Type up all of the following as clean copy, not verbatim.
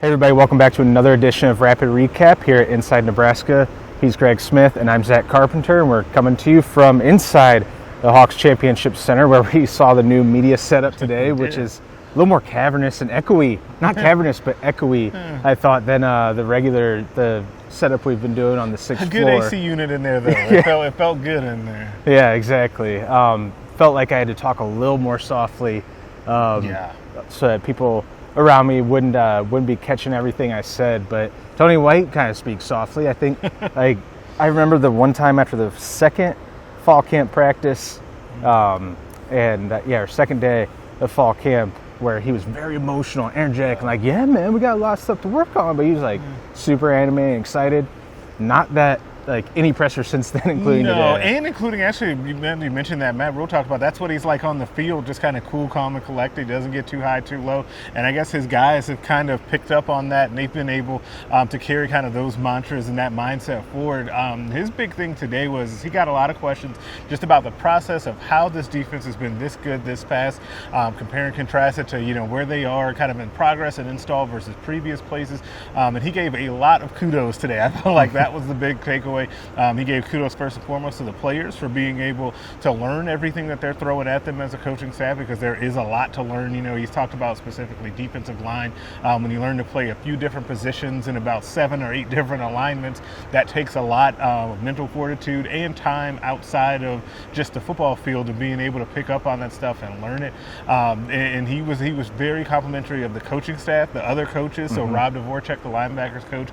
Hey everybody, welcome back to another edition of Rapid Recap here at Inside Nebraska. He's Greg Smith and I'm Zack Carpenter, and we're coming to you from inside the Hawks Championship Center where we saw the new media setup today, which is a little more cavernous and echoey. Not cavernous, but echoey, I thought, than the setup we've been doing on the sixth floor. A good AC unit in there, though. It felt good in there. Yeah, exactly. Felt like I had to talk a little more softly so that people around me wouldn't be catching everything I said. But Tony White kind of speaks softly. I think I remember the one time after the second fall camp practice, our second day of fall camp, where he was very emotional, energetic, and like, yeah, man, we got a lot of stuff to work on. But he was like super animated and excited. Not that any pressure since then, including today. And including, actually, you mentioned that Matt Rule talked about, that's what he's like on the field, just kind of cool, calm, and collected. He doesn't get too high, too low. And I guess his guys have kind of picked up on that, and they've been able to carry kind of those mantras and that mindset forward. His big thing today was he got a lot of questions just about the process of how this defense has been this good this past, compare and contrast it to, where they are kind of in progress and install versus previous places. And he gave a lot of kudos today. I felt like that was the big takeaway. He gave kudos first and foremost to the players for being able to learn everything that they're throwing at them as a coaching staff, because there is a lot to learn. He's talked about specifically defensive line. When you learn to play a few different positions in about 7 or 8 different alignments, that takes a lot of mental fortitude and time outside of just the football field, and being able to pick up on that stuff and learn it. And he was very complimentary of the coaching staff, the other coaches. So Rob Dvorak, the linebackers coach,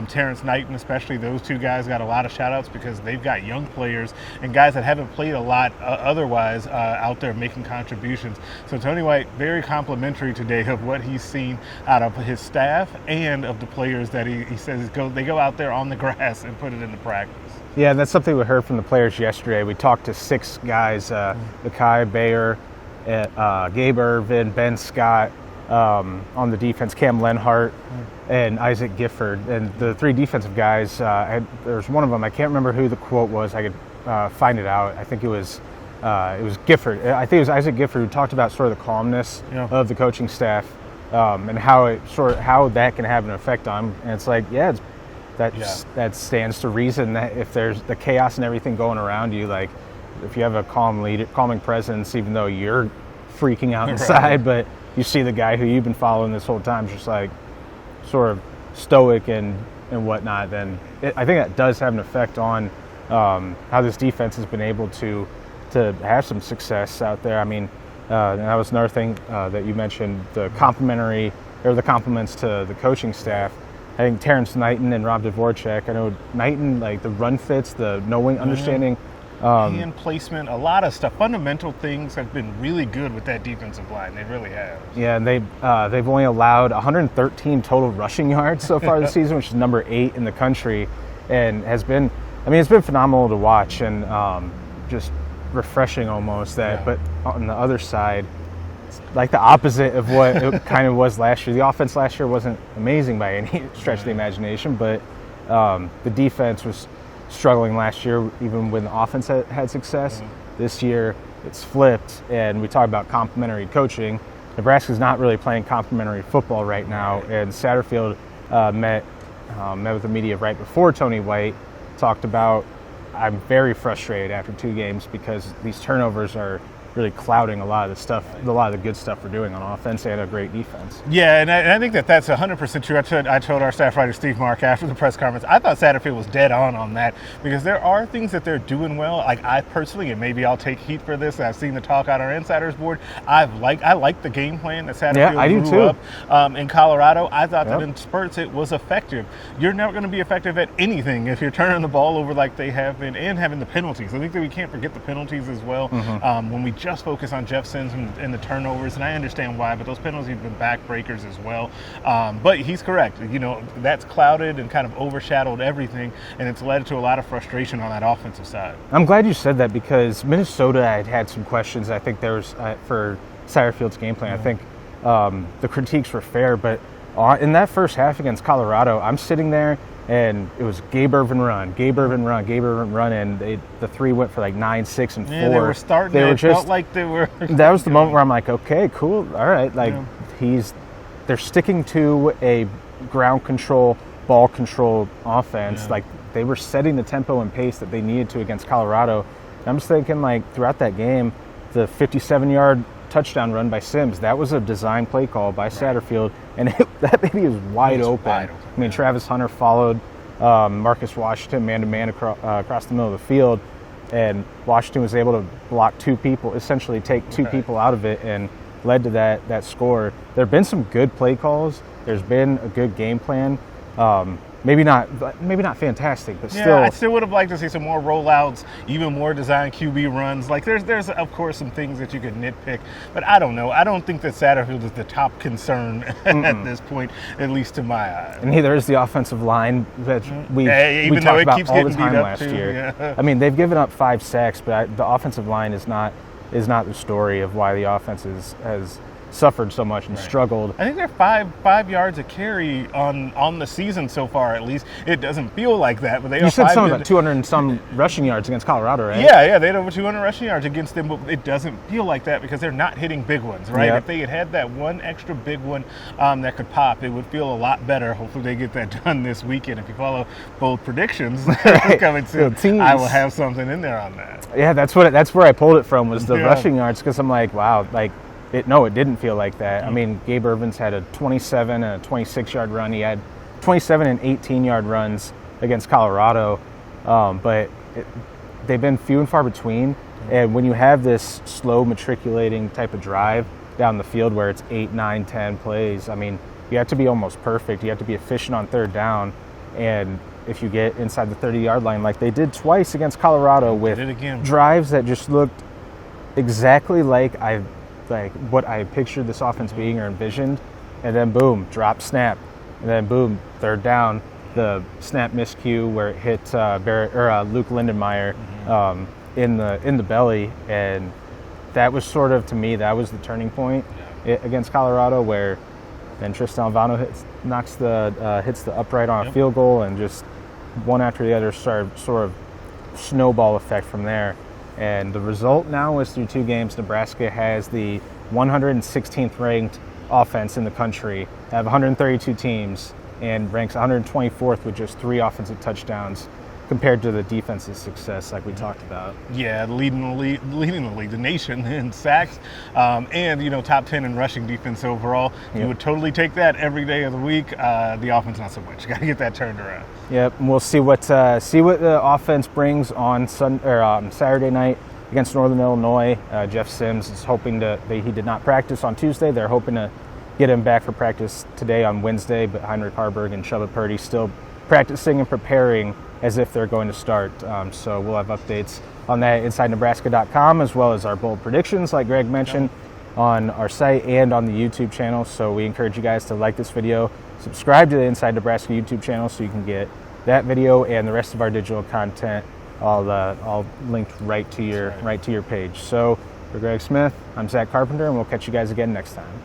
Terrence Knighton especially, those two guys got a lot of shout outs because they've got young players and guys that haven't played a lot otherwise out there making contributions. So Tony White, very complimentary today of what he's seen out of his staff and of the players that he says they go out there on the grass and put it into practice. Yeah, that's something we heard from the players yesterday. We talked to 6 guys, Mekhi Bayer, Gabe Irvin, Ben Scott, on the defense, Cam Lenhart, and Isaac Gifford. And the 3 defensive guys, there's one of them, I can't remember who the quote was. I could find it out. I think it was Gifford. I think it was Isaac Gifford who talked about sort of the calmness of the coaching staff, and how that can have an effect on them. And it's like, that stands to reason that if there's the chaos and everything going around you, like if you have a calming presence, even though you're freaking out inside, but you see the guy who you've been following this whole time just like sort of stoic and whatnot, then I think that does have an effect on how this defense has been able to have some success out there. I mean, and that was another thing that you mentioned, the compliments to the coaching staff. I think Terrence Knighton and Rob Dvorak, I know Knighton, like the run fits, the knowing, understanding, hand placement, a lot of stuff. Fundamental things have been really good with that defensive line. They really have. Yeah, and they've only allowed 113 total rushing yards so far this season, which is number 8 in the country, and it's been phenomenal to watch and just refreshing almost. But on the other side, it's like the opposite of what it kind of was last year. The offense last year wasn't amazing by any stretch of the imagination, but the defense was struggling last year, even when the offense had success. This year, it's flipped, and we talk about complimentary coaching. Nebraska's not really playing complimentary football right now, and Satterfield met with the media right before Tony White, talked about, I'm very frustrated after 2 games because these turnovers are really clouding a lot of the good stuff we're doing on offense and a great defense. Yeah, and I think that's 100% true. I told our staff writer Steve Mark after the press conference, I thought Satterfield was dead on that, because there are things that they're doing well. Like I personally, and maybe I'll take heat for this, I've seen the talk on our insiders board. I like the game plan that Satterfield drew up in Colorado. I thought that in spurts it was effective. You're never going to be effective at anything if you're turning the ball over like they have been and having the penalties. I think that we can't forget the penalties as well. When we just focus on Jeff Sims and the turnovers, and I understand why, but those penalties have been backbreakers as well. But he's correct. That's clouded and kind of overshadowed everything, and it's led to a lot of frustration on that offensive side. I'm glad you said that, because Minnesota had some questions. I think there was for Satterfield's game plan. I think the critiques were fair, but in that first half against Colorado, I'm sitting there and it was Gabe Irvin run, and the 3 went for like 9, 6, and 4. Yeah, they were starting. It felt like they were. That was the moment where I'm like, okay, cool, all right, he's they're sticking to a ground control, ball control offense. Yeah. Like, they were setting the tempo and pace that they needed to against Colorado. And I'm just thinking, like, throughout that game, the 57-yard touchdown run by Sims, that was a design play call by Satterfield, and that baby is wide open. I mean, Travis Hunter followed Marcus Washington man-to-man across the middle of the field, and Washington was able to block two people, essentially take two people out of it, and led to that score. There have been some good play calls. There's been a good game plan. Maybe not fantastic, but still. Yeah, I still would have liked to see some more rollouts, even more design QB runs. Like, there's of course some things that you could nitpick, but I don't know. I don't think that Satterfield is the top concern at this point, at least to my eye. And neither is the offensive line that we talked about all the time last year. Yeah. I mean, they've given up 5 sacks, but the offensive line is not the story of why the offense has suffered so much and struggled. I think they're five yards a carry on the season so far. At least it doesn't feel like that. But you said something about 200 and some rushing yards against Colorado, right? Yeah, they had over 200 rushing yards against them, but it doesn't feel like that because they're not hitting big ones, right? Yep. If they had that one extra big one that could pop, it would feel a lot better. Hopefully, they get that done this weekend. If you follow bold predictions coming soon, I will have something in there on that. Yeah, that's where I pulled it from, was the rushing yards, because I'm like, wow, like. It didn't feel like that. I mean, Gabe Ervin's had a 27 and a 26-yard run. He had 27 and 18-yard runs against Colorado, but they've been few and far between. And when you have this slow matriculating type of drive down the field where it's 8, 9, 10 plays, I mean, you have to be almost perfect. You have to be efficient on third down. And if you get inside the 30-yard line, like they did twice against Colorado with drives that just looked exactly like what I pictured this offense being or envisioned, and then boom, drop snap, and then boom, third down, the snap miscue where it hit Luke Lindenmeyer in the belly, and that was sort of, to me, that was the turning point against Colorado, where then Tristan Alvano hits the upright on a field goal, and just one after the other sort of snowball effect from there. And the result now is, through 2 games, Nebraska has the 116th ranked offense in the country, out of 132 teams, and ranks 124th with just 3 offensive touchdowns compared to the defense's success, like we talked about. Yeah, leading the league, the nation in sacks, and top 10 in rushing defense overall. You would totally take that every day of the week. The offense, not so much. Got to get that turned around. Yep, and we'll see what the offense brings on Saturday night against Northern Illinois. Jeff Sims is hoping he did not practice on Tuesday. They're hoping to get him back for practice today on Wednesday, but Heinrich Harburg and Chubba Purdy still practicing and preparing as if they're going to start. So we'll have updates on that at InsideNebraska.com, as well as our bold predictions, like Greg mentioned, on our site and on the YouTube channel. So we encourage you guys to like this video, subscribe to the Inside Nebraska YouTube channel so you can get that video and the rest of our digital content all linked right to your page. So for Greg Smith, I'm Zack Carpenter, and we'll catch you guys again next time.